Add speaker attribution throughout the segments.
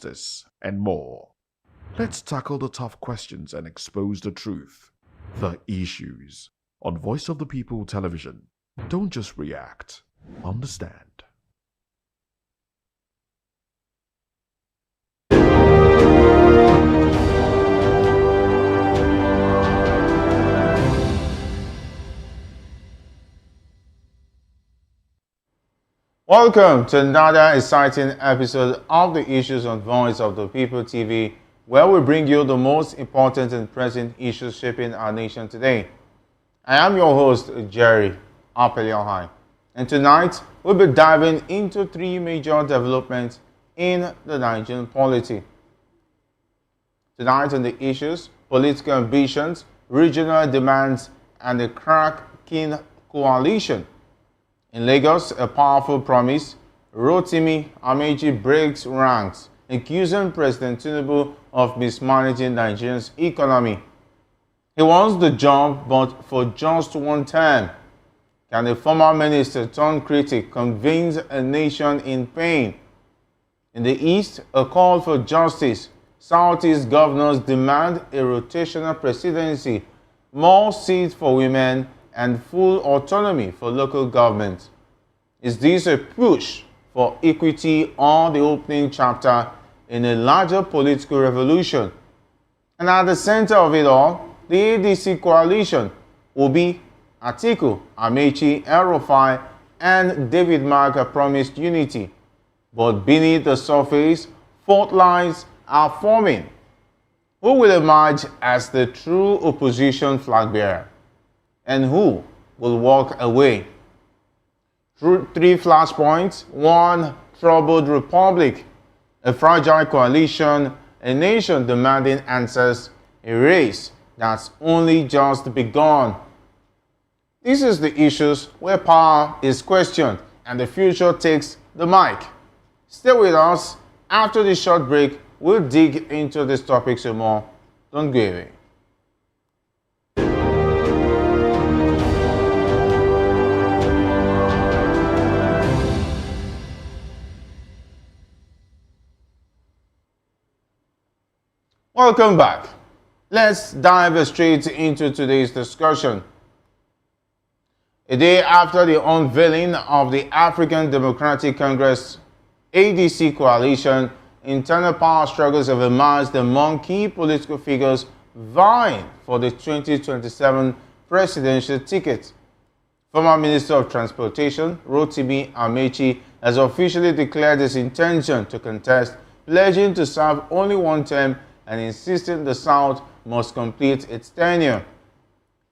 Speaker 1: justice, and more. Let's tackle the tough questions and expose the truth, the issues. On Voice of the People Television, don't just react, understand.
Speaker 2: Welcome to another exciting episode of the Issues on Voice of the People TV, where we bring you the most important and present issues shaping our nation today. I am your host, Jerry Apeliohai, and tonight we'll be diving into three major developments in the Nigerian polity. Tonight on the issues, political ambitions, regional demands, and the cracking coalition. In Lagos, a powerful promise, Rotimi Amaechi breaks ranks, accusing President Tinubu of mismanaging Nigeria's economy. He wants the job, but for just one term. Can the former minister turned critic convince a nation in pain? In the East, a call for justice. Southeast governors demand a rotational presidency, more seats for women, and full autonomy for local government. Is this a push for equity or the opening chapter in a larger political revolution? And at the center of it all, the ADC Coalition will be Atiku, Amaechi, El-Rufai, and David Mark promised unity. But beneath the surface, fault lines are forming. Who will emerge as the true opposition flag bearer? And who will walk away? Three flashpoints: one troubled republic, a fragile coalition, a nation demanding answers, a race that's only just begun. This is the issues where power is questioned and the future takes the mic. Stay with us. After this short break, we'll dig into this topic some more. Don't go away. Welcome back. Let's dive straight into today's discussion. A day after the unveiling of the African Democratic Congress ADC Coalition, internal power struggles have emerged among key political figures vying for the 2027 presidential ticket. Former Minister of Transportation Rotimi Amaechi has officially declared his intention to contest, pledging to serve only one term and insisting the South must complete its tenure.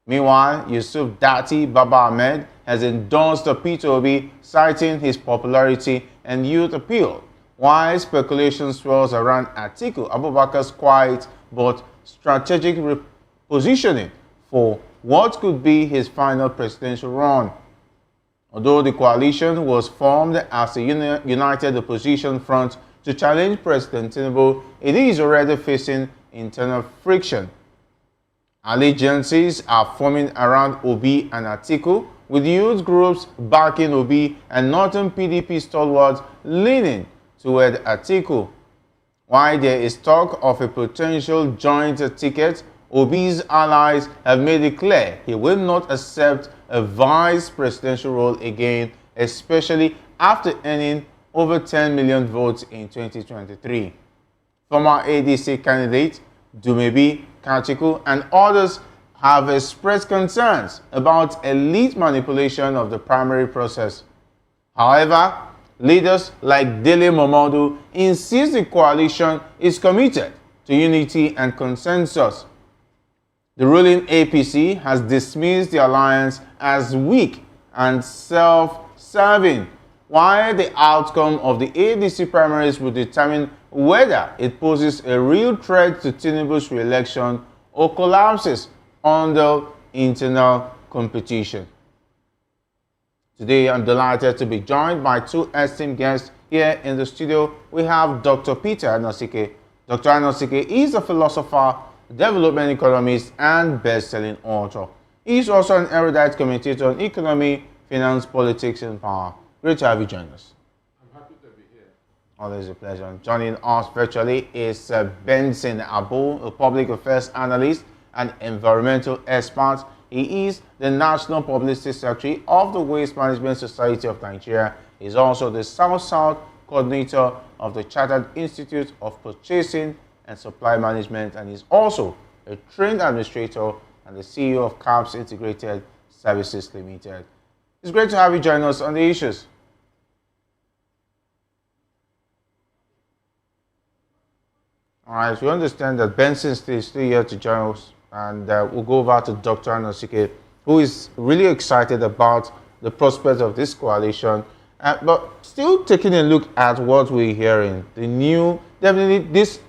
Speaker 2: Meanwhile, Datti Ahmed has endorsed Peter Obi, citing his popularity and youth appeal, while speculation swirls around Atiku Abubakar's quiet but strategic repositioning for what could be his final presidential run. Although the coalition was formed as a united opposition front to challenge President Tinubu, it is already facing internal friction. Allegiances are forming around Obi and Atiku, with youth groups backing Obi and northern PDP stalwarts leaning toward Atiku. While there is talk of a potential joint ticket, Obi's allies have made it clear he will not accept a vice presidential role again, especially after earning over 10 million votes in 2023. Former ADC candidate Dumebi Kachiku and others have expressed concerns about elite manipulation of the primary process. However, leaders like Dele Momodu insist the coalition is committed to unity and consensus. The ruling APC has dismissed the alliance as weak and self-serving, while the outcome of the ADC primaries will determine whether it poses a real threat to Tinubu's re-election or collapses under internal competition. Today, I'm delighted to be joined by two esteemed guests here in the studio. We have Dr. Peter Anosike. Dr. Anosike is a philosopher, development economist, and best-selling author. He is also an erudite commentator on economy, finance, politics, and power. Great to have you join us.
Speaker 3: I'm happy to be here.
Speaker 2: Always a pleasure. Joining us virtually is Benson Abu, a public affairs analyst and environmental expert. He is the National Publicity Secretary of the Waste Management Society of Nigeria. He is also the South-South coordinator of the Chartered Institute of Purchasing and Supply Management, and is also a trained administrator and the CEO of CAPS Integrated Services Limited. It's great to have you join us on the issues. All right, we understand that Benson is still here to join us, and we'll go over to Dr. Anosike, who is really excited about the prospects of this coalition. But still taking a look at what we're hearing, the new, definitely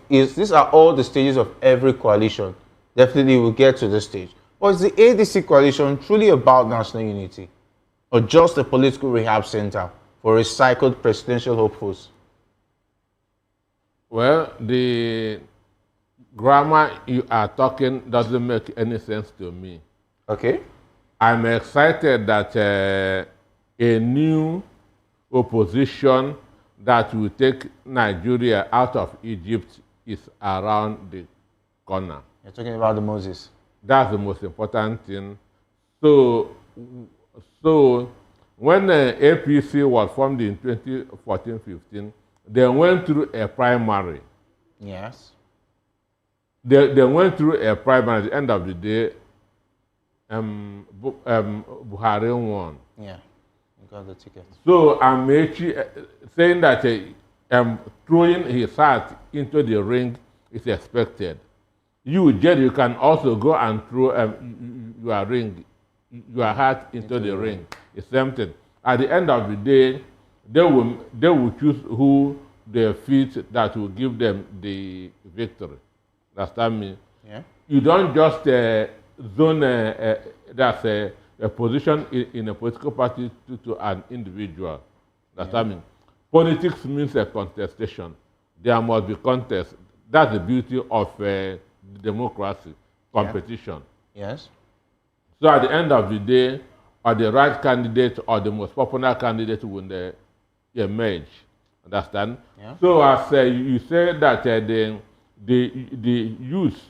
Speaker 2: these are all the stages of every coalition. Definitely we'll get to this stage. But is the ADC coalition truly about national unity, or just a political rehab center for recycled presidential hopefuls?
Speaker 3: Well, the grammar you are talking doesn't make any sense to me.
Speaker 2: Okay.
Speaker 3: I'm excited that a new opposition that will take Nigeria out of Egypt is around the corner.
Speaker 2: You're talking about the Moses.
Speaker 3: That's the most important thing. So when APC was formed in 2014-15, they went through a primary.
Speaker 2: Yes.
Speaker 3: They went through a primary. At the end of the day, Buhari won.
Speaker 2: Yeah, he got the ticket.
Speaker 3: So Amaechi saying that throwing his heart into the ring is expected. You, Jerry, you can also go and throw your heart into the ring. It's tempted. At the end of the day, they will choose who they feel that will give them the victory. Understand me?
Speaker 2: Yeah.
Speaker 3: You don't just zone that's a position in a political party to an individual. Understand me? Politics means a contestation. There must be contest. That's the beauty of democracy, competition.
Speaker 2: Yeah. Yes.
Speaker 3: So at the end of the day, or the right candidate or the most popular candidate will emerge. Understand?
Speaker 2: Yeah.
Speaker 3: So as you say that the youth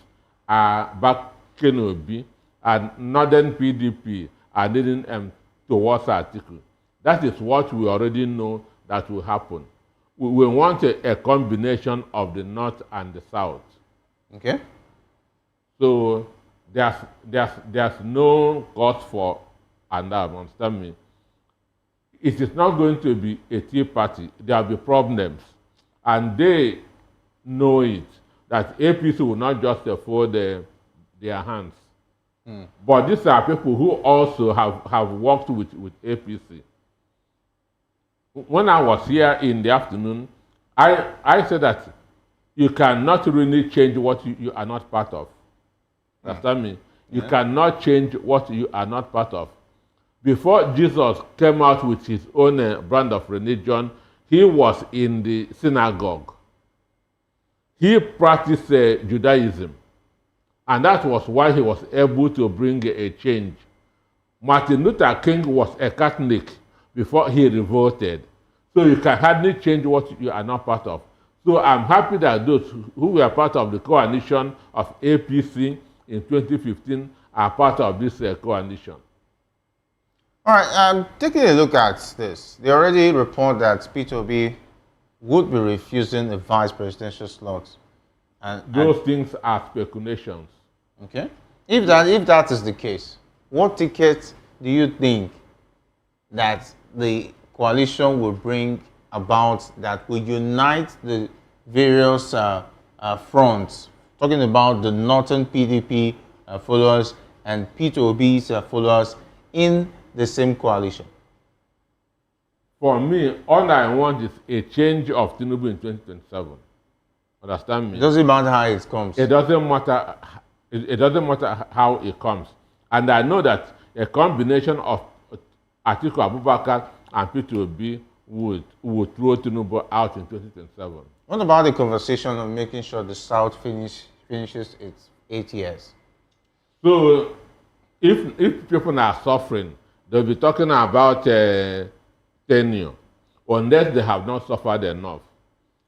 Speaker 3: are backing Obi and Northern PDP are leading towards Atiku. That is what we already know that will happen. We want a combination of the North and the South.
Speaker 2: Okay.
Speaker 3: So there's no cause for alarm, understand me? It is not going to be a tea party. There will be problems. And they know it, that APC will not just fold their hands. But these are people who also have worked with APC. When I was here in the afternoon, I said that you cannot really change what you are not part of. Understand me? You cannot change what you are not part of. Before Jesus came out with his own brand of religion, he was in the synagogue. He practiced Judaism. And that was why he was able to bring a change. Martin Luther King was a Catholic before he revolted. So you can hardly change what you are not part of. So I'm happy that those who were part of the coalition of APC in 2015 are part of this coalition.
Speaker 2: All right, taking a look at this, they already report that Peter Obi would be refusing a vice presidential slot.
Speaker 3: Those things are speculations.
Speaker 2: Okay. If that is the case, what ticket do you think that the coalition will bring about that will unite the various fronts? Talking about the Northern PDP followers and Peter Obi's followers in the same coalition.
Speaker 3: For me, all I want is a change of Tinubu in 2027. Understand me?
Speaker 2: It doesn't matter how it comes.
Speaker 3: It doesn't matter. It doesn't matter how it comes. And I know that a combination of Atiku Abubakar and Peter Obi would throw Tinubu out in 2027.
Speaker 2: What about the conversation of making sure the South finishes its 8 years?
Speaker 3: So, if people are suffering, they'll be talking about tenure, unless they have not suffered enough.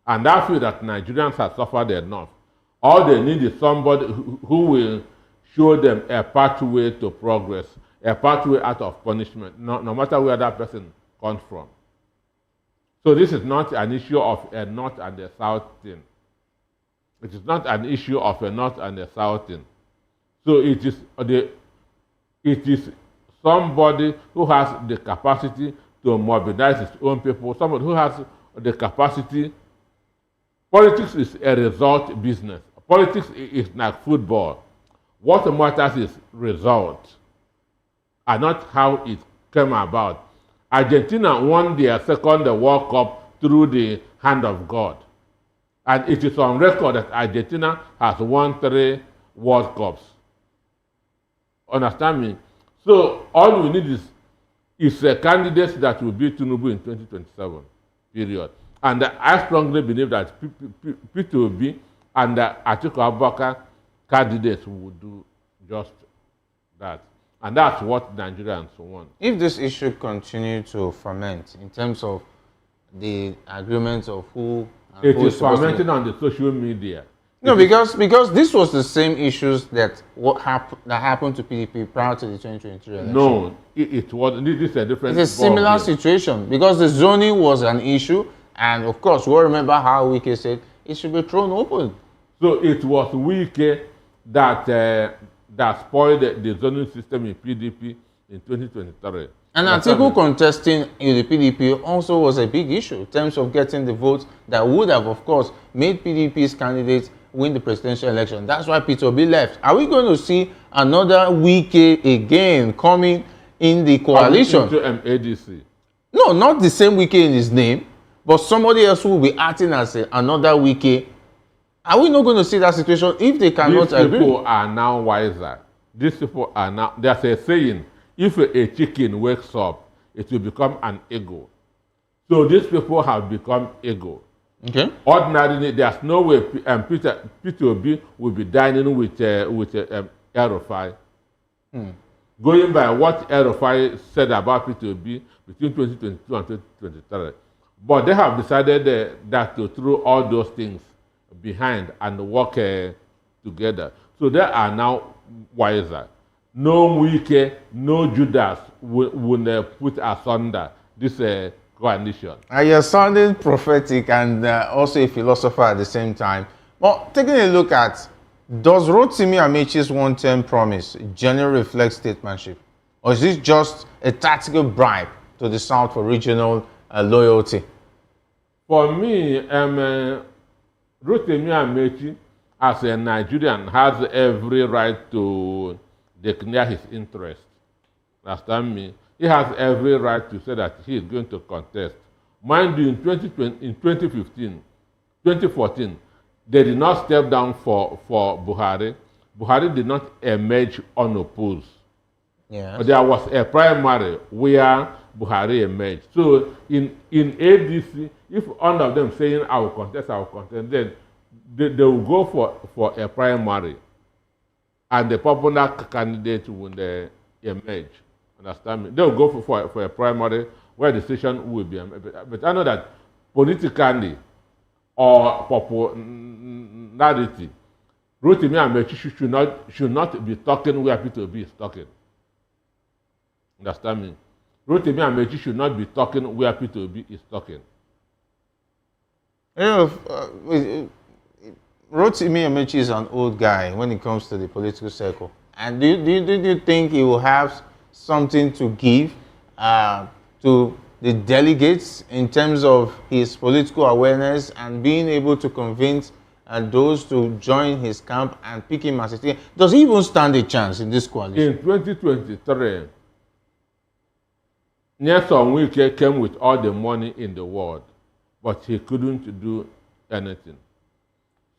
Speaker 3: And I feel that Nigerians have suffered enough. All they need is somebody who will show them a pathway to progress, a pathway out of punishment, no matter where that person comes from. So this is not an issue of a North and a South thing. It is not an issue of a North and a South thing. So it is somebody who has the capacity to mobilize his own people, somebody who has the capacity. Politics is a result business. Politics is like football. What matters is result, and not how it came about. Argentina won their second World Cup through the hand of God. And it is on record that Argentina has won 3 World Cups. Understand me? So all we need is a candidate that will beat Tinubu in 2027, period. And I strongly believe that P2B and Atiku Abubakar candidates will do just that. And that's what Nigerians want.
Speaker 2: If this issue continues to ferment in terms of the agreements of who...
Speaker 3: It is fermenting on the social media.
Speaker 2: No, because this was the same issues that happened to PDP prior to the 2023 election.
Speaker 3: No, it was. This is a different.
Speaker 2: It's a similar situation because the zoning was an issue, and of course, we all remember how Wike said it should be thrown open.
Speaker 3: So it was Wike that spoiled the zoning system in PDP in 2023.
Speaker 2: And Atiku contesting in the PDP also was a big issue in terms of getting the votes that would have, of course, made PDP's candidates win the presidential election. That's why P2B left. Are we going to see another Wike again coming in the coalition?
Speaker 3: Into ADC.
Speaker 2: No, not the same Wike in his name, but somebody else who will be acting as another Wike. Are we not going to see that situation if they cannot agree?
Speaker 3: These people are now wiser. These people are now, there's a saying, if a chicken wakes up, it will become an eagle. So these people have become eagle.
Speaker 2: Okay.
Speaker 3: Ordinarily, there's no way P2B will be dining with Erufai. Going by what Erufai said about P2B between 2022 and 2023. But they have decided that to throw all those things behind and work together. So they are now wiser. No Wike, no Judas will put asunder this coalition.
Speaker 2: You're sounding prophetic and also a philosopher at the same time. But taking a look at, does Rotimi Amaechi's one-term promise generally reflect statesmanship? Or is this just a tactical bribe to the South for regional loyalty?
Speaker 3: For me, Rotimi Amaechi, as a Nigerian, has every right to declare his interest. Understand me? He has every right to say that he is going to contest. Mind you, in 2015, 2014, they did not step down for Buhari. Buhari did not emerge unopposed.
Speaker 2: Yes.
Speaker 3: But there was a primary where Buhari emerged. So in ADC, if one of them saying, I will contest, then they will go for a primary. And the popular candidate will emerge. Understand me? They will go for a primary where the decision will be. But I know that politically or popularity, Rotimi Amaechi should not be talking where P2B is talking. Understand me? Rotimi Amaechi should not be talking where P2B is talking.
Speaker 2: You know, Rotimi Amaechi is an old guy when it comes to the political circle. And do you think he will have something to give to the delegates in terms of his political awareness and being able to convince those to join his camp and pick him as a team? Does he even stand a chance in this coalition?
Speaker 3: In 2023, Nyesom Wike came with all the money in the world, but he couldn't do anything.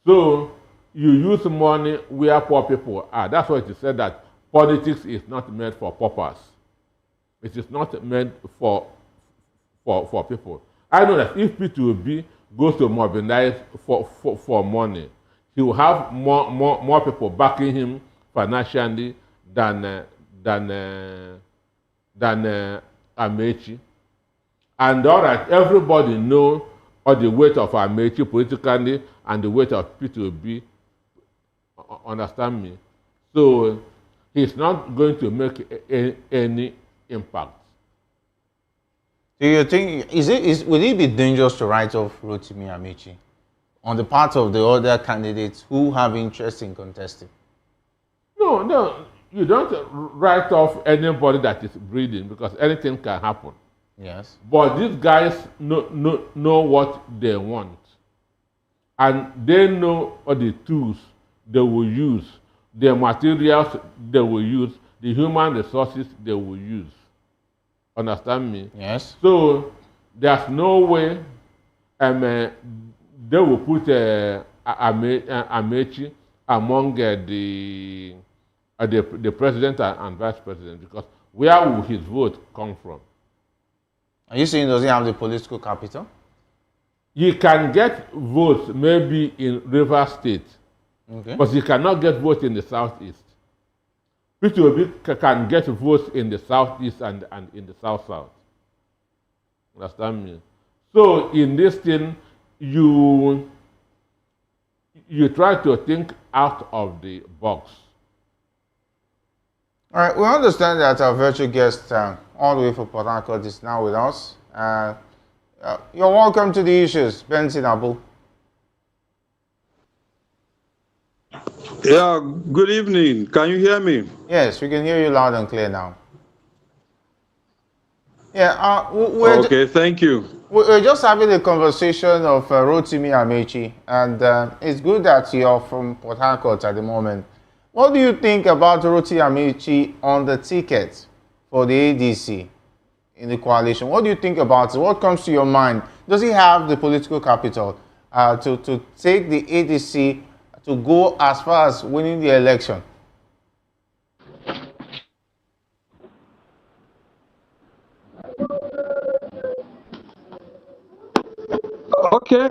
Speaker 3: So you use money where poor people are. That's why it is said that politics is not meant for paupers. It is not meant for people. I know that if P2B goes to mobilize for money, he will have more people backing him financially than Amaechi. And all right, everybody know or the weight of Amaechi politically and the weight of P2B. Understand me? So he's not going to make any impact.
Speaker 2: Do you think would it be dangerous to write off Rotimi Amaechi on the part of the other candidates who have interest in contesting?
Speaker 3: No, you don't write off anybody that is breathing because anything can happen.
Speaker 2: Yes.
Speaker 3: But these guys know what they want, and they know all the tools they will use, the materials they will use, the human resources they will use. Understand me?
Speaker 2: Yes.
Speaker 3: So there's no way they will put Amaechi among the president and vice president, because where will his vote come from?
Speaker 2: Are you saying does he have the political capital?
Speaker 3: He can get votes maybe in Rivers State,
Speaker 2: Okay.
Speaker 3: but he cannot get votes in the Southeast. P2B can get votes in the Southeast and in the South-South. Understand me? So in this thing, you try to think out of the box.
Speaker 2: All right, we understand that our virtual guest all the way from Port Harcourt is now with us. You're welcome to the issues, Benson Abu.
Speaker 4: Yeah, good evening. Can you hear me?
Speaker 2: Yes, we can hear you loud and clear now. Yeah,
Speaker 4: Okay, thank you.
Speaker 2: we're just having a conversation of Rotimi Amaechi, and it's good that you're from Port Harcourt at the moment. What do you think about Rotimi Amaechi on the ticket for the ADC in the coalition? What do you think about it? What comes to your mind? Does he have the political capital to take the ADC to go as far as winning the election?
Speaker 4: Okay,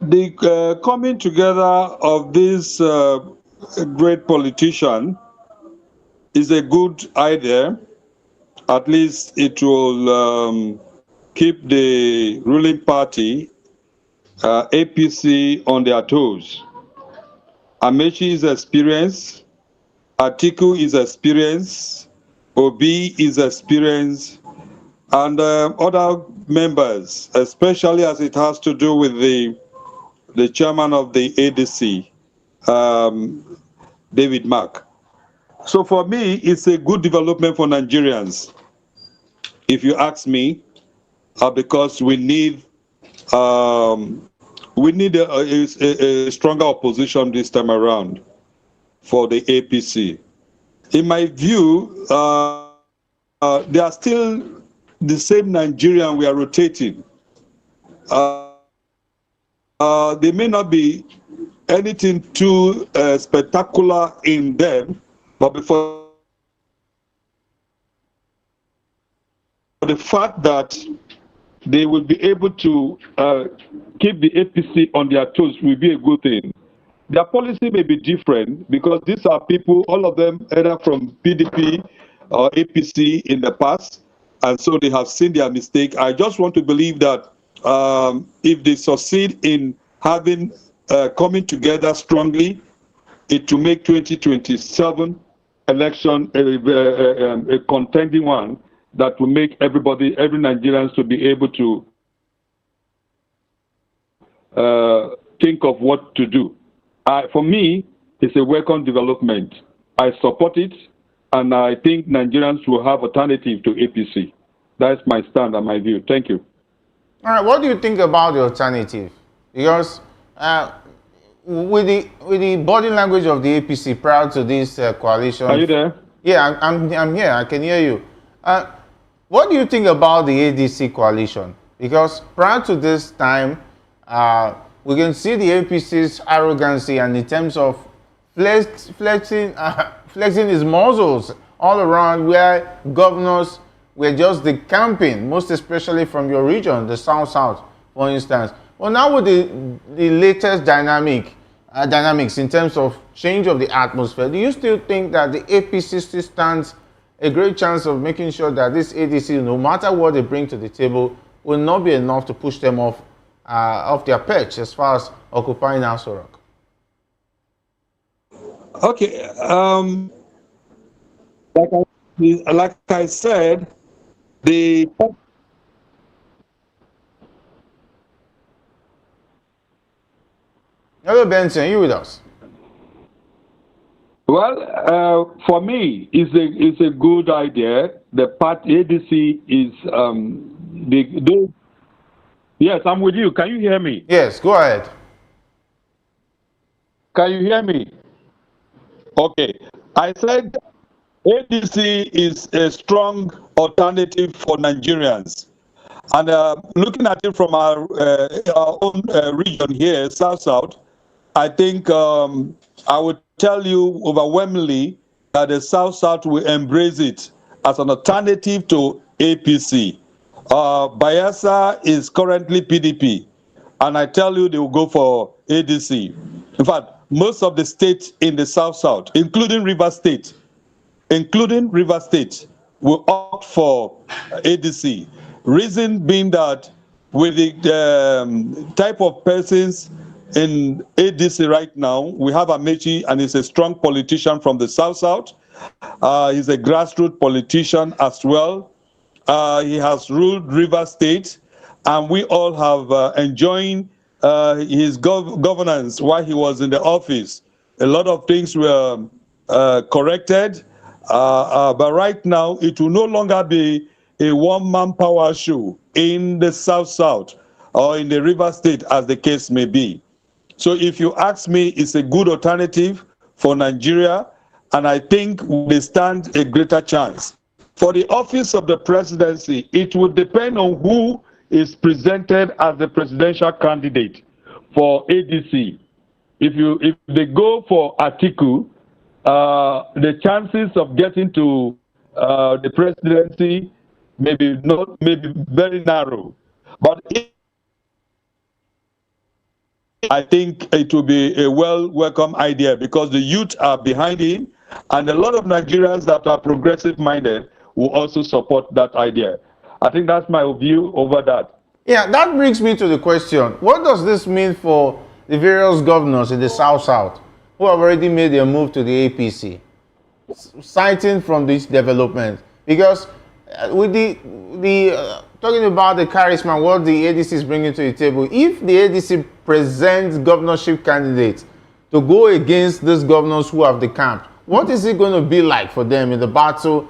Speaker 4: the coming together of this great politician is a good idea. At least it will keep the ruling party, APC, on their toes. Amaechi is experienced, Atiku is experienced, Obi is experienced, and other members, especially as it has to do with the chairman of the ADC, David Mark. So for me, it's a good development for Nigerians, if you ask me, because we need a stronger opposition this time around for the APC. In my view, they are still the same Nigerian we are rotating. There may not be anything too spectacular in them, but before the fact that they will be able to keep the APC on their toes will be a good thing. Their policy may be different because these are people, all of them either from PDP or APC in the past, and so they have seen their mistake. I just want to believe that if they succeed in having coming together strongly, it will make 2027 election a contending one that will make every Nigerians to be able to think of what to do. For me, it's a welcome development. I support it, and I think Nigerians will have alternative to APC. That's my stand and my view. Thank you.
Speaker 2: All right, what do you think about the alternative? Because with the body language of the APC prior to this coalition.
Speaker 4: Are you there?
Speaker 2: Yeah, I'm here. I can hear you. What do you think about the ADC coalition? Because prior to this time, we can see the APC's arrogancy and in terms of flexing his muscles all around, where governors were just decamping, most especially from your region, the South-South, for instance. Well, now with the latest dynamics in terms of change of the atmosphere, do you still think that the APC still stands a great chance of making sure that this ADC, no matter what they bring to the table, will not be enough to push them off their perch as far as occupying Aso Rock.
Speaker 4: Okay, like I said, the
Speaker 2: Hello, Benson, are you with us?
Speaker 4: well, for me, it's a good idea. The party ADC is yes, I'm with you. Can you hear me?
Speaker 2: Yes, go ahead.
Speaker 4: Can you hear me? Okay, I said ADC is a strong alternative for Nigerians. And looking at it from our own region here, South, I think I would tell you overwhelmingly that the South will embrace it as an alternative to APC. Bayelsa is currently PDP, and I tell you they will go for ADC. In fact, most of the states in the South, including Rivers State, will opt for ADC. Reason being that with the type of persons in ADC right now, we have Amaechi, and he's a strong politician from the South. He's a grassroots politician as well. He has ruled Rivers State, and we all have enjoying his governance while he was in the office. A lot of things were corrected, but right now it will no longer be a one-man power show in the South or in the River State, as the case may be. So if you ask me, it's a good alternative for Nigeria, and I think they stand a greater chance. For the office of the presidency, it would depend on who is presented as the presidential candidate for ADC. If they go for Atiku, the chances of getting to the presidency may be very narrow. But I think it will be a welcome idea because the youth are behind him, and a lot of Nigerians that are progressive minded will also support that idea. I think that's my view over that.
Speaker 2: Yeah, that brings me to the question, what does this mean for the various governors in the South who have already made their move to the APC, citing from this development? Because with talking about the charisma, what the ADC is bringing to the table, if the ADC presents governorship candidates to go against these governors who have decamped, what is it going to be like for them in the battle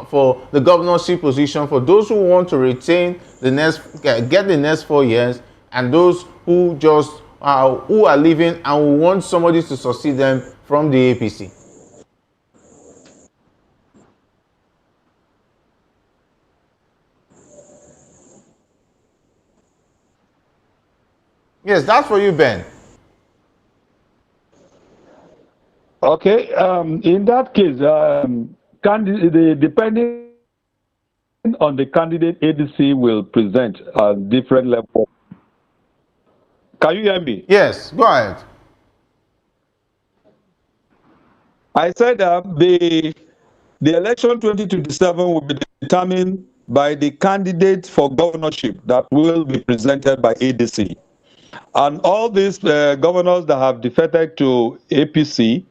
Speaker 2: for the governorship position, for those who want to retain get the next 4 years, and those who just who are leaving and who want somebody to succeed them from the APC? Yes, that's for you, Ben.
Speaker 4: Okay, in that case, depending on the candidate, ADC will present a different level. Can you hear me?
Speaker 2: Yes, go ahead.
Speaker 4: I said the election 2027 will be determined by the candidate for governorship that will be presented by ADC. And all these governors that have defected to APC,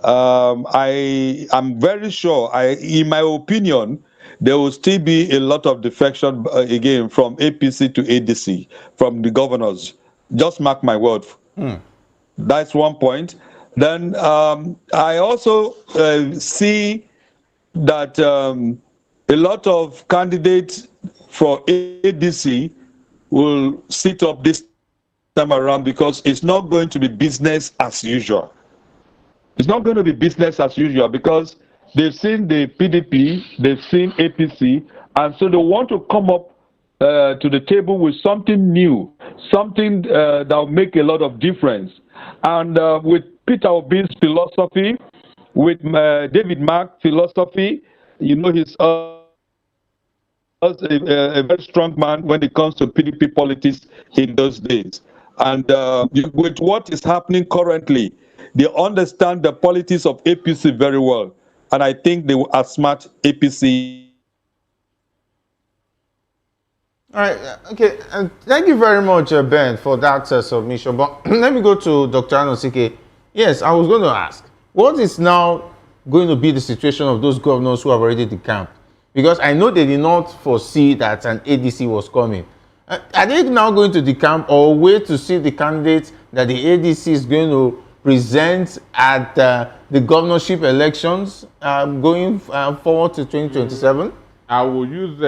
Speaker 4: I am very sure, in my opinion, there will still be a lot of defection again from APC to ADC, from the governors. Just mark my word. That's one point. Then I also see that a lot of candidates for ADC will sit up this time around because it's not going to be business as usual. It's not going to be business as usual because they've seen the PDP, they've seen APC, and so they want to come up to the table with something new, something that will make a lot of difference. And with Peter Obi's philosophy, with David Mark's philosophy, you know, he's a very strong man when it comes to PDP politics in those days. And with what is happening currently, they understand the politics of APC very well. And I think they will outsmart APC.
Speaker 2: All right, okay, and thank you very much, Ben, for that submission. But let me go to Dr. Anosike. Yes, I was going to ask, what is now going to be the situation of those governors who have already decamped? Because I know they did not foresee that an ADC was coming. Are they now going to decamp or wait to see the candidates that the ADC is going to present at the governorship elections going forward to 2027?
Speaker 3: I will use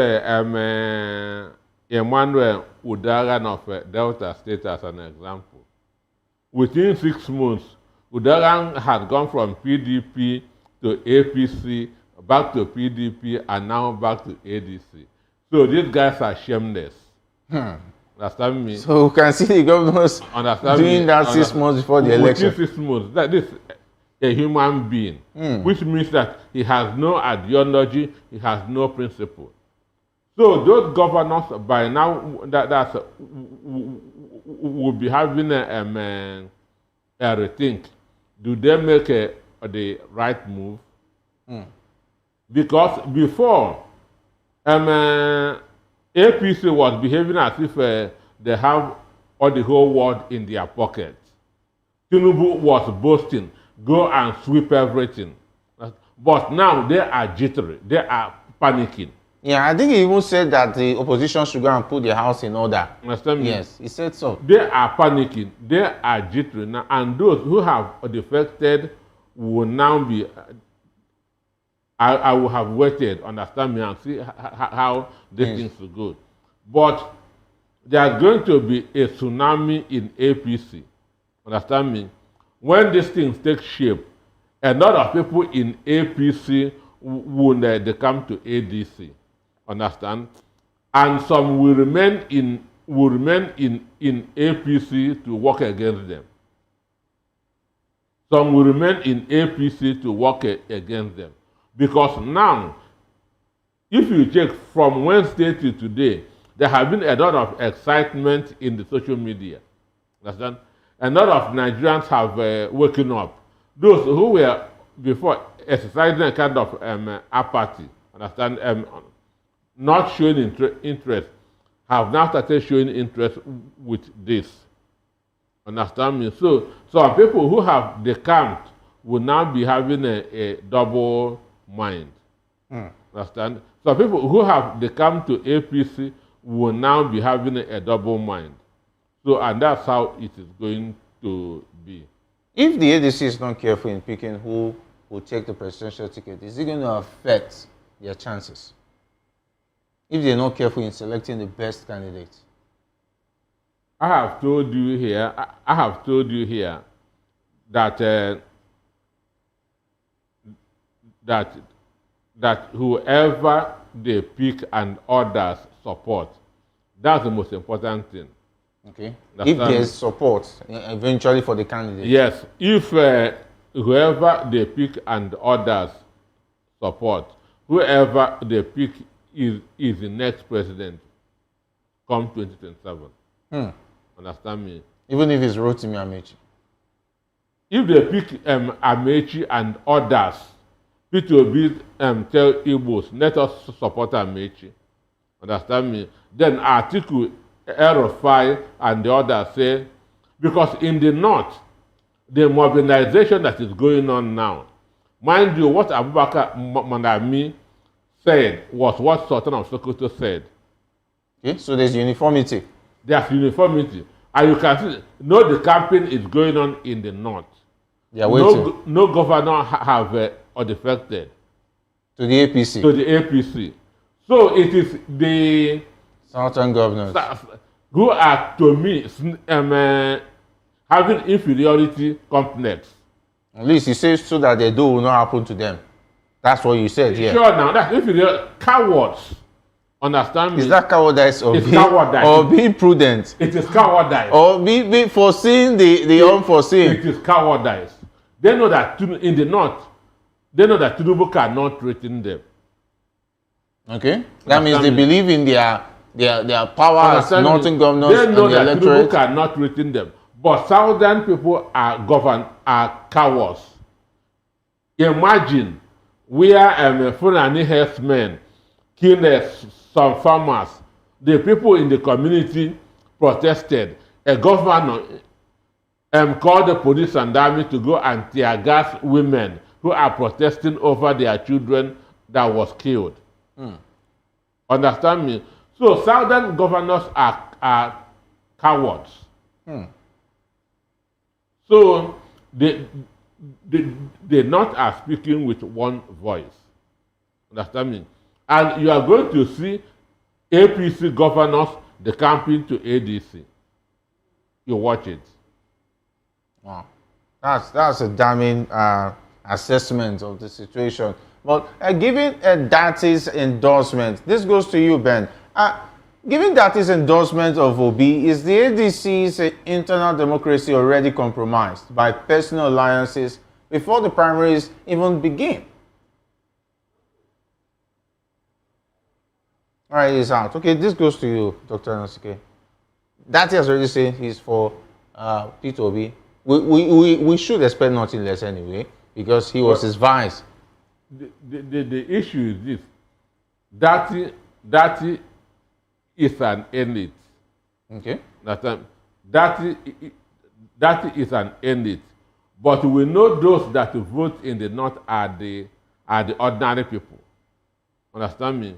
Speaker 3: Emmanuel Udaran of Delta State as an example. Within 6 months, Udaran had gone from PDP to APC, back to PDP, and now back to ADC. So these guys are shameless. Understand me?
Speaker 2: So we can see the governors doing that 6 months before the election.
Speaker 3: Within 6 months, that is a human being, which means that he has no ideology, he has no principle. So those governors by now will be having a rethink. Do they make the right move? Because before, APC was behaving as if they have all the whole world in their pocket. Tinubu was boasting, go and sweep everything. But now they are jittery, they are panicking.
Speaker 2: Yeah, I think he even said that the opposition should go and put their house in order.
Speaker 3: Understand me?
Speaker 2: Yes, he said so.
Speaker 3: They are panicking, they are jittery now, and those who have defected will now be. I will have waited, understand me, and see how these things will go. But there's going to be a tsunami in APC. Understand me? When these things take shape, a lot of people in APC will come to ADC. Understand? And some will remain in APC to work against them. Some will remain in APC to work against them. Because now, if you check from Wednesday to today, there have been a lot of excitement in the social media. Understand? A lot of Nigerians have woken up. Those who were before exercising a kind of apathy, understand, not showing interest, have now started showing interest with this. Understand me? So some people who have decamped will now be having a double mind. Understand? Some people who have decamped to APC will now be having a double mind. So, and that's how it is going to be.
Speaker 2: If the ADC is not careful in picking who will take the presidential ticket, is it going to affect their chances? If they're not careful in selecting the best candidate?
Speaker 3: I have told you here that that whoever they pick and others support, that's the most important thing.
Speaker 2: Okay. If there's support eventually for the candidate.
Speaker 3: Yes. If whoever they pick and others support, whoever they pick is the next president come 2027. Understand me?
Speaker 2: Even if it's Rotimi Amaechi.
Speaker 3: If they pick Amaechi and others, it will be tell Igbos, let us support Amaechi. Understand me? Then Atiku, Erofai, and the others say, because in the north, the mobilization that is going on now, mind you, what Abubakar Mandami said was what Sultan of Sokoto said.
Speaker 2: Okay, so there's uniformity.
Speaker 3: There's uniformity. And you can see, no, the campaign is going on in the north.
Speaker 2: They are waiting.
Speaker 3: No governor have or defected
Speaker 2: to the APC.
Speaker 3: To the APC. So it is the
Speaker 2: southern governors
Speaker 3: who are, to me, having inferiority complex.
Speaker 2: At least you say so that the do will not happen to them. That's what you said here.
Speaker 3: Sure, now that's inferior. Cowards. Understand me?
Speaker 2: Is that cowardice or being prudent?
Speaker 3: It is cowardice.
Speaker 2: Or be foreseeing the unforeseen.
Speaker 3: It is cowardice. They know that in the north, they know that Tinubu cannot threaten them.
Speaker 2: Okay. That means they believe in their power as northern governors
Speaker 3: they know
Speaker 2: and the
Speaker 3: that
Speaker 2: electorate.
Speaker 3: Tinubu cannot threaten them. But southern people are cowards. Imagine where Fulani herdsmen kill some farmers The people in the community protested. A governor called the police and army to go and tear gas women who are protesting over their children that was killed. Understand me? So southern governors are cowards. So they not are speaking with one voice. Understand me? And you are going to see APC governors decamping to ADC. You watch it.
Speaker 2: Wow. That's a damning assessment of the situation. But given Datti's endorsement, this goes to you, Ben. Given Datti's endorsement of Obi, is the ADC's internal democracy already compromised by personal alliances before the primaries even begin? All right, he's out. Okay, this goes to you, Dr. Anosike. Datti has already said he's for Peter Obi. We should expect nothing less anyway, because he was his vice.
Speaker 3: The issue is this. Datti is an elite.
Speaker 2: Okay.
Speaker 3: Datti is an elite. But we know those that vote in the North are the ordinary people. Understand me?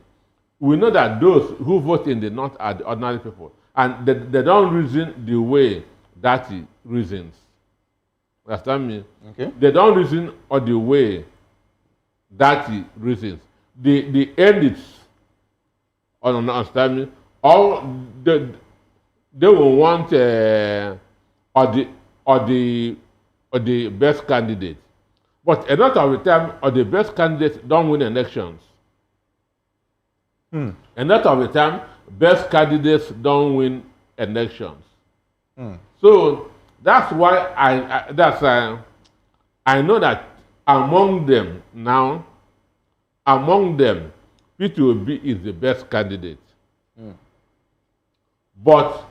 Speaker 3: We know that those who vote in the North are the ordinary people. And they don't reason the way Datti reasons. Understand me?
Speaker 2: Okay.
Speaker 3: They don't reason or the way Datti reasons. The elites, understand me? All they will want or the best candidate. But a lot of the time, the best candidates don't win elections. A lot of the time, best candidates don't win elections. So that's why I know that among them, P2B is the best candidate. But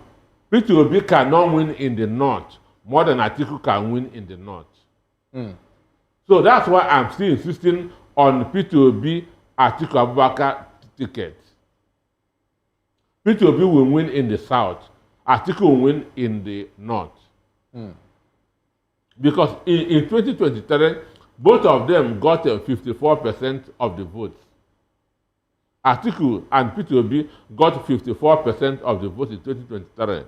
Speaker 3: P2B cannot win in the North more than Atiku can win in the North. So that's why I'm still insisting on P2B Atiku Abubakar ticket. P2B will win in the South. Atiku will win in the North. Because in 2023, both of them got 54% of the votes. Atiku and P2B got 54% of the votes in 2023.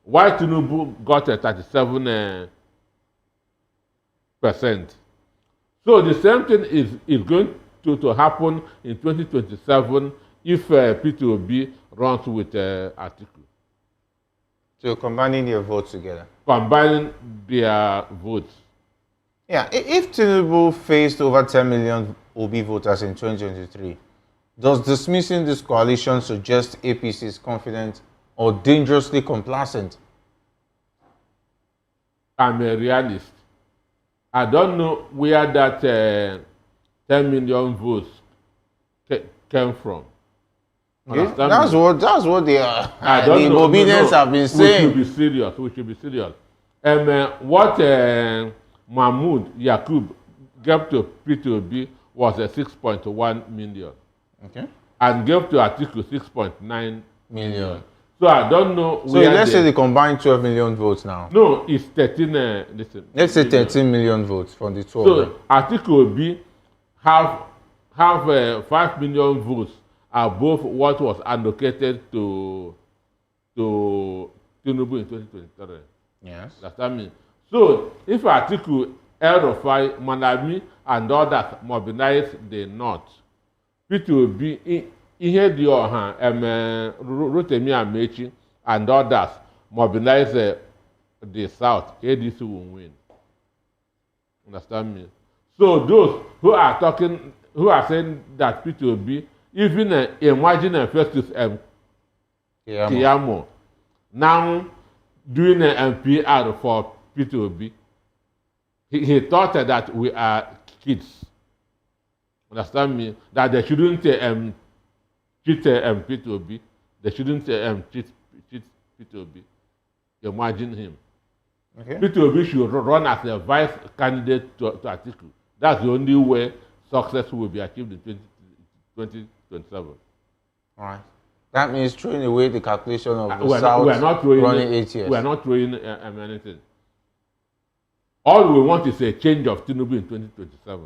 Speaker 3: While Tinubu got 37%. So the same thing is going to happen in 2027 if P2B runs with Atiku.
Speaker 2: So combining their votes together.
Speaker 3: Combining their votes.
Speaker 2: Yeah, if Tinubu faced over 10 million Obi voters in 2023, does dismissing this coalition suggest APC is confident or dangerously complacent?
Speaker 3: I'm a realist. I don't know where that 10 million votes came from.
Speaker 2: Okay. That's what they are. The obedience have been saying.
Speaker 3: We should be serious. What Mahmoud Yakub gave to P2B was 6.1 million.
Speaker 2: Okay.
Speaker 3: And gave to Atiku 6.9
Speaker 2: million.
Speaker 3: So I don't know.
Speaker 2: So let's say they combine 12 million votes now.
Speaker 3: No, it's 13.
Speaker 2: Let's say 13 million votes from the 12.
Speaker 3: So Atiku Obi have 5 million votes above what was allocated to Tinubu in 2023.
Speaker 2: Yes.
Speaker 3: That's what I mean. So if Atiku, El-Rufai, Malami, and others mobilize the North, P2B, Ihedioha, Rotimi Amaechi, and others mobilize the South, ADC will win. Understand me? So those who are saying that P2B, even imagine Festus Keyamo now doing an MPR for P2B. He thought that we are kids. Understand me? That they shouldn't cheat P2B. They shouldn't cheat P2B. Imagine him.
Speaker 2: Okay.
Speaker 3: P2B should run as a vice candidate to Atiku. That's the only way success will be achieved in 2027.
Speaker 2: All right. That means throwing away the calculation of the
Speaker 3: we are
Speaker 2: South
Speaker 3: not throwing
Speaker 2: running 8 years.
Speaker 3: We are not throwing anything. All we want is a change of Tinubu in 2027.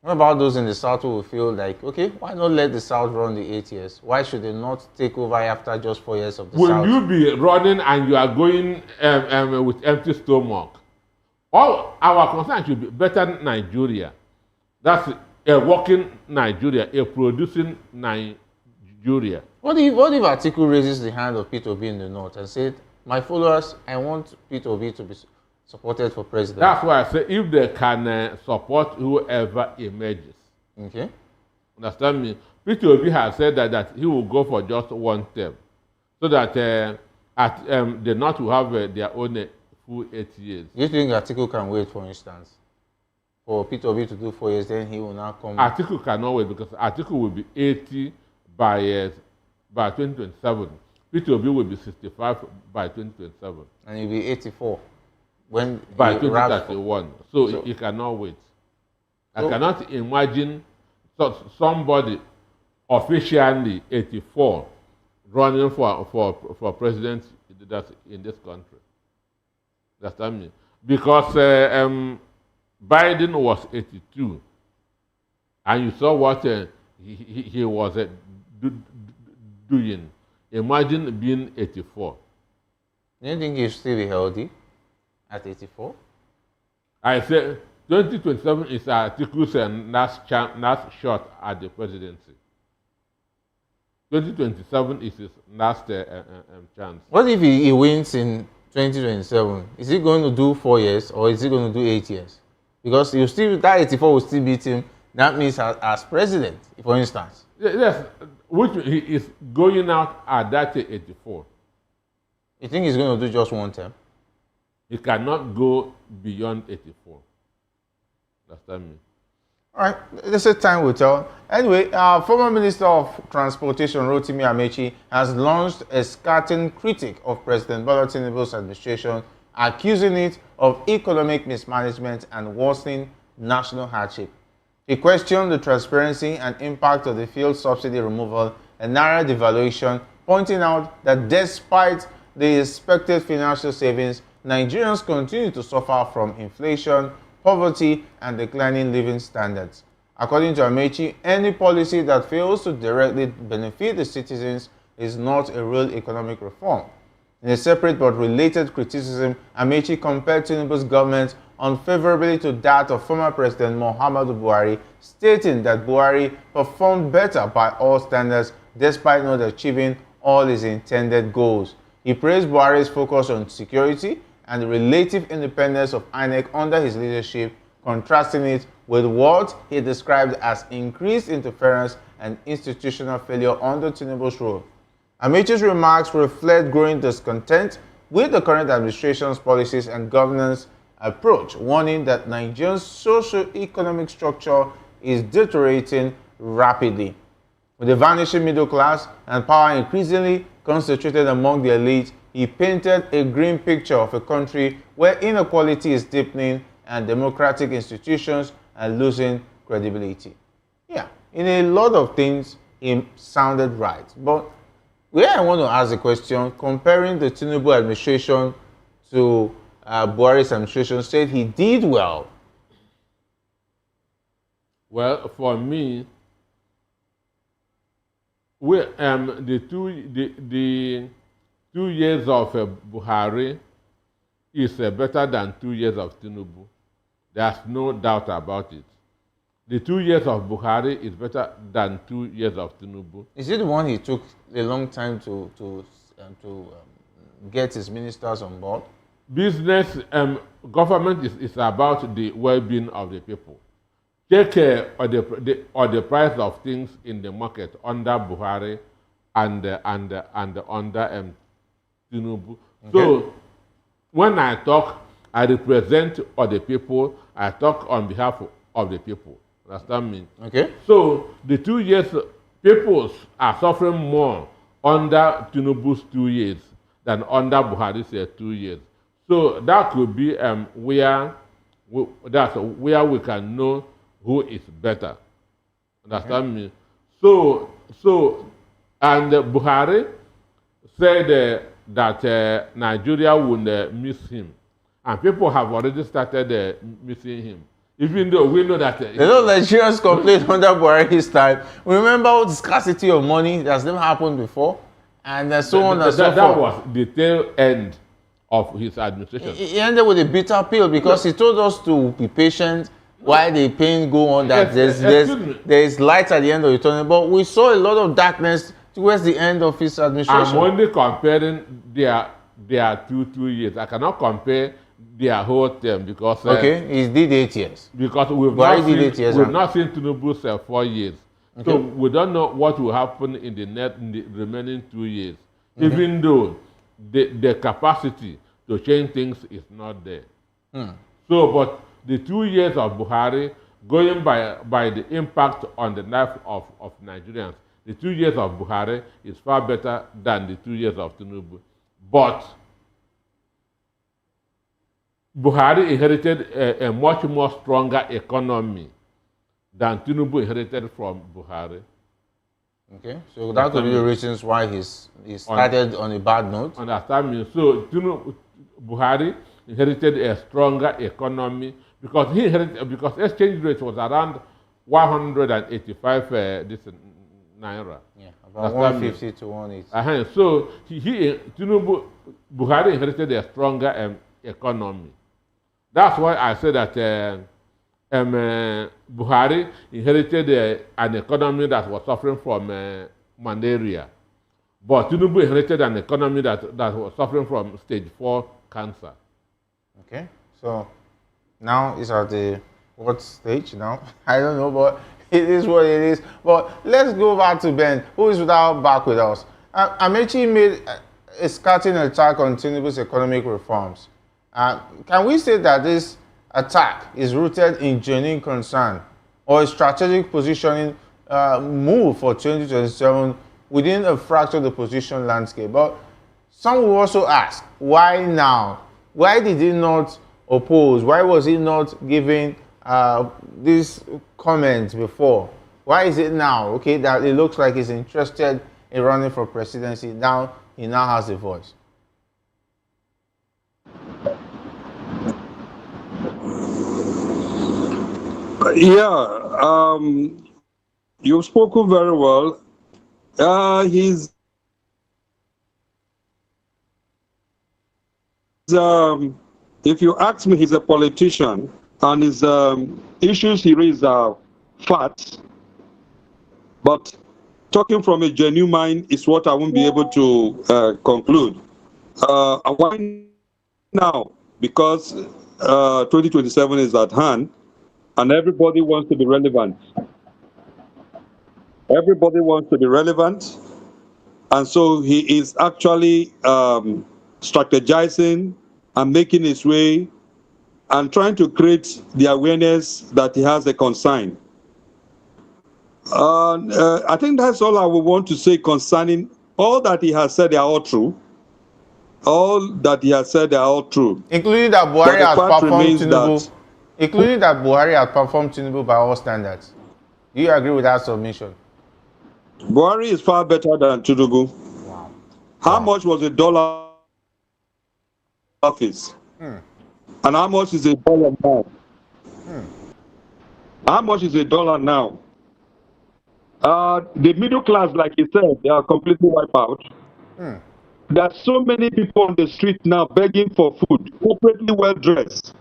Speaker 2: What about those in the South who will feel like, okay, why not let the South run the 8 years? Why should they not take over after just 4 years of the South?
Speaker 3: Will you be running and you are going with empty stomach? All our concern should be better Nigeria. That's a working Nigeria, a producing Nigeria.
Speaker 2: What if Atiku raises the hand of P2B in the North and said, my followers, I want P2B to be supported for president?
Speaker 3: That's why I say if they can support whoever emerges.
Speaker 2: Okay.
Speaker 3: Understand me? P2B has said that he will go for just one term, so that the North will have their own full 8 years.
Speaker 2: Do you think Atiku can wait, for instance, for P2B to do 4 years, then he will now come?
Speaker 3: Atiku cannot wait because Atiku will be 80 by 2027. P2B will be 65 by 2027.
Speaker 2: And he'll be 84 when
Speaker 3: by
Speaker 2: he
Speaker 3: 2031. So he cannot wait. I cannot imagine somebody officially 84 running for president in this country. That's what I mean. Because Biden was 82, and you saw what he was doing. Imagine being 84.
Speaker 2: Do you think he'll still be healthy at 84?
Speaker 3: I say 2027 is Atiku's last shot at the presidency. 2027 is his last chance.
Speaker 2: What if he wins in 2027? Is he going to do 4 years or is he going to do 8 years? Because that 84 will still beat him. That means as president, for instance.
Speaker 3: Yes, which he is going out at that 84.
Speaker 2: You think he's going to do just one term?
Speaker 3: He cannot go beyond 84. Understand me?
Speaker 2: All right, this is time will tell. Anyway, former Minister of Transportation Rotimi Amaechi has launched a scathing critique of President Bola Tinubu's administration, accusing it of economic mismanagement and worsening national hardship. He questioned the transparency and impact of the fuel subsidy removal and naira devaluation, pointing out that despite the expected financial savings, Nigerians continue to suffer from inflation, poverty, and declining living standards. According to Amaechi, any policy that fails to directly benefit the citizens is not a real economic reform. In a separate but related criticism, Amaechi compared Tinubu's government unfavorably to that of former President Muhammadu Buhari, stating that Buhari performed better by all standards despite not achieving all his intended goals. He praised Buhari's focus on security and the relative independence of INEC under his leadership, contrasting it with what he described as increased interference and institutional failure under Tinubu's rule. Amaechi's remarks reflect growing discontent with the current administration's policies and governance approach, warning that Nigeria's socio-economic structure is deteriorating rapidly. With the vanishing middle class and power increasingly concentrated among the elite, he painted a grim picture of a country where inequality is deepening and democratic institutions are losing credibility. Yeah, in a lot of things, he sounded right. But where I want to ask a question, comparing the Tinubu administration to Buhari's administration, said he did well.
Speaker 3: Well, for me, the 2 years of Buhari is better than 2 years of Tinubu. There's no doubt about it. The 2 years of Buhari is better than 2 years of Tinubu.
Speaker 2: Is it the one he took a long time to get his ministers on board?
Speaker 3: Business, government is about the well-being of the people. Take care of the price of things in the market under Buhari and under Tinubu. Okay. So when I talk, I represent other people. I talk on behalf of the people. Understand me?
Speaker 2: Okay.
Speaker 3: So the 2 years, people are suffering more under Tinubu's 2 years than under Buhari's 2 years. So that could be where we can know who is better. Understand me? So And Buhari said that Nigeria would miss him. And people have already started missing him. Even though we know that...
Speaker 2: a lot of Nigerians complained under Buhari's time. Remember all the scarcity of money that's never happened before? And so on and so forth.
Speaker 3: That was the tail end of his administration.
Speaker 2: He ended with a bitter pill because he told us to be patient while the pain go on, that there's light at the end of the tunnel. But we saw a lot of darkness towards the end of his administration.
Speaker 3: I'm only comparing their 2 years. I cannot compare their whole term because...
Speaker 2: okay, he did 8 years.
Speaker 3: Because we've not seen Tinubu's 4 years. Okay. So we don't know what will happen in the remaining 2 years. Okay. Even though the capacity to change things is not there. So, but the 2 years of Buhari, going by the impact on the life of Nigerians, the 2 years of Buhari is far better than the 2 years of Tinubu. But Buhari inherited a much more stronger economy than Tinubu inherited from Buhari.
Speaker 2: Okay, so that could be the reasons why he started on a bad note.
Speaker 3: Understand me? So Buhari inherited a stronger economy because exchange rate was around 185 naira.
Speaker 2: Yeah, about 150 to 180.
Speaker 3: So Buhari inherited a stronger economy. That's why I say that Buhari inherited an economy that was suffering from malaria, but Tinubu inherited an economy that was suffering from stage 4 cancer.
Speaker 2: Okay, so now it's at the what stage now? I don't know, but it is what it is. But let's go back to Ben, who is back with us. Amaechi made a scathing attack on Tinubu's economic reforms. Can we say that this attack is rooted in genuine concern or a strategic positioning move for 2027 within a fractured opposition landscape? But some will also ask, why now? Why did he not oppose? Why was he not giving this comment before? Why is it now, okay, that it looks like he's interested in running for presidency? Now he now has a voice.
Speaker 4: Yeah, you've spoken very well. If you ask me, he's a politician, and his issues he raises are facts. But talking from a genuine mind is what I won't be able to conclude. Why now? Because 2027 is at hand. And everybody wants to be relevant. Everybody wants to be relevant. And so he is actually strategizing and making his way and trying to create the awareness that he has a concern. I think that's all I would want to say concerning all that he has said. They are all true. All that he has said, they are all true.
Speaker 2: Including that Buhari has performed Tinubu. Including that Buhari has performed Tinubu by all standards. Do you agree with that submission?
Speaker 4: Buhari is far better than Tinubu.
Speaker 2: Wow.
Speaker 4: How much was $1 office? And how much is $1 now? How much is $1 now? The middle class, like you said, they are completely wiped out. There are so many people on the street now begging for food, appropriately well dressed.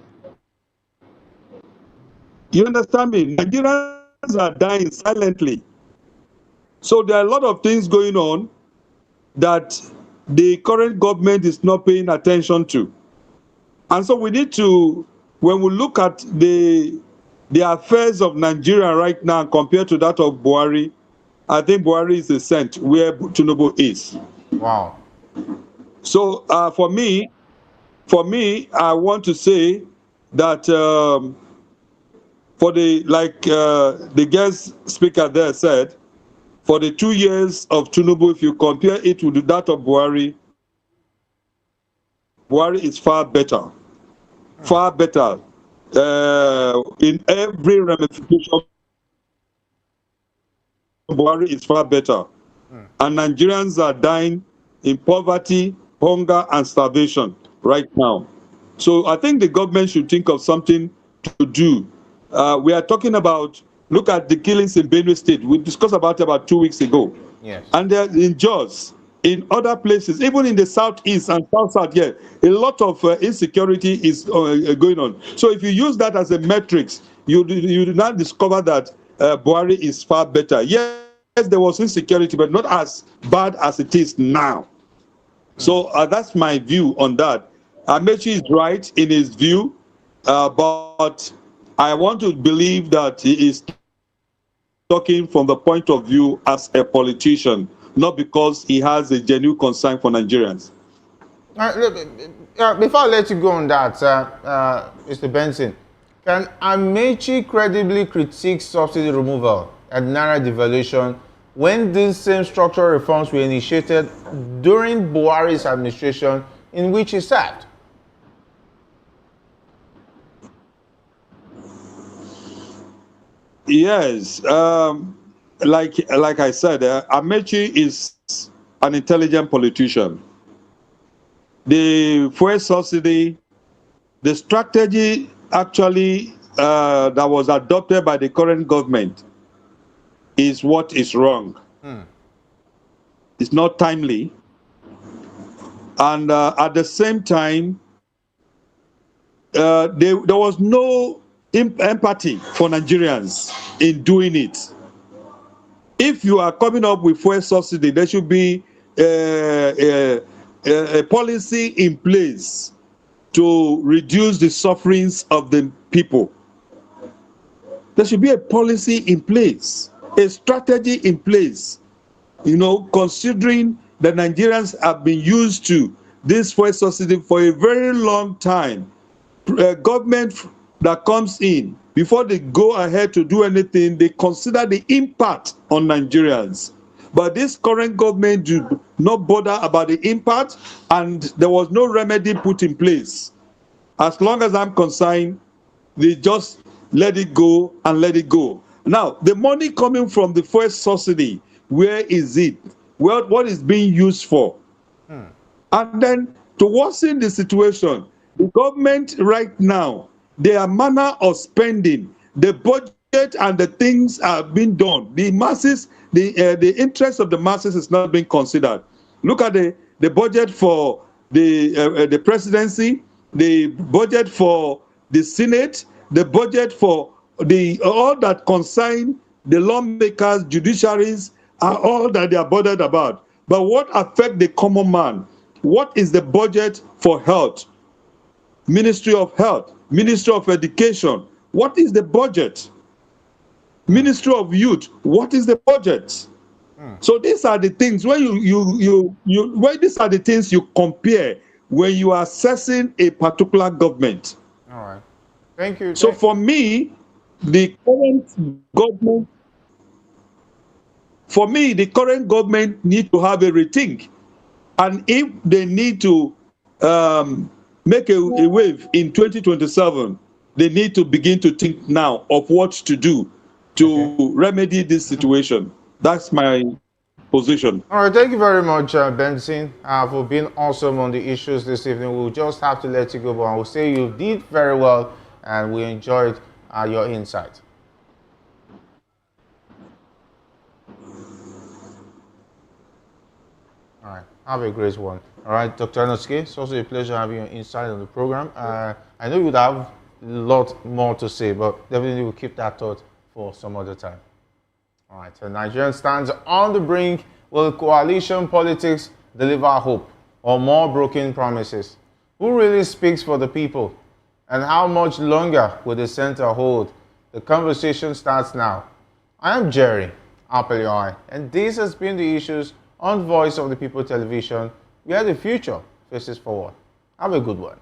Speaker 4: You understand me? Nigerians are dying silently. So there are a lot of things going on that the current government is not paying attention to. And so we need to, when we look at the affairs of Nigeria right now compared to that of Buhari, I think Buhari is a cent where Tinubu is.
Speaker 2: Wow.
Speaker 4: So for me, I want to say that for the guest speaker there said, for the 2 years of Tinubu, if you compare it with that of Buhari, Buhari is far better. Far better in every ramification. Buhari is far better. And Nigerians are dying in poverty, hunger, and starvation right now. So I think the government should think of something to do. We are talking about, look at the killings in Benue State. We discussed about 2 weeks ago.
Speaker 2: Yes.
Speaker 4: And they're in Jos, in other places, even in the southeast and south, yeah, a lot of insecurity is going on. So if you use that as a metrics, you do not discover that Buhari is far better. Yes, there was insecurity, but not as bad as it is now. So that's my view on that. Amaechi is right in his view, but I want to believe that he is talking from the point of view as a politician, not because he has a genuine concern for Nigerians.
Speaker 2: Before I let you go on that, Mr. Benson, can Amaechi credibly critique subsidy removal and naira devaluation when these same structural reforms were initiated during Buhari's administration in which he served?
Speaker 4: Yes, like I said, Amaechi is an intelligent politician. The fuel subsidy, the strategy actually that was adopted by the current government is what is wrong. It's not timely. And at the same time, there was no empathy for Nigerians in doing it. If you are coming up with fuel subsidy, there should be a policy in place to reduce the sufferings of the people. There should be a policy in place, a strategy in place, considering that Nigerians have been used to this fuel subsidy for a very long time. Government that comes in, before they go ahead to do anything, they consider the impact on Nigerians. But this current government do not bother about the impact, and there was no remedy put in place. As long as I'm concerned, they just let it go and let it go. Now, the money coming from the fuel subsidy, where is it? Well, what is being used for? And then to worsen the situation, the government right now, their manner of spending, the budget and the things are being done. The masses, the interest of the masses is not being considered. Look at the budget for the presidency, the budget for the Senate, the budget for all that concern the lawmakers, judiciaries, are all that they are bothered about. But what affects the common man? What is the budget for health? Ministry of Health, Ministry of Education, what is the budget? Ministry of Youth, what is the budget? So these are the things when these are the things you compare when you are assessing a particular government.
Speaker 2: All right. Thank you.
Speaker 4: So for me, the current government need to have a rethink. And if they need to make a wave in 2027, they need to begin to think now of what to do to remedy this situation. That's my position.
Speaker 2: All right, thank you very much, Benson, for being awesome on the issues this evening. We'll just have to let you go, but I will say you did very well, and we enjoyed your insight. All right, have a great one. All right, Dr. Anosuke, it's also a pleasure having your insight on the program. I know you would have a lot more to say, but definitely we'll keep that thought for some other time. All right, so Nigeria stands on the brink. Will coalition politics deliver hope or more broken promises? Who really speaks for the people? And how much longer will the center hold? The conversation starts now. I am Jerry Apelioi, and this has been the issues on Voice of the People Television, where the future faces forward. Have a good one.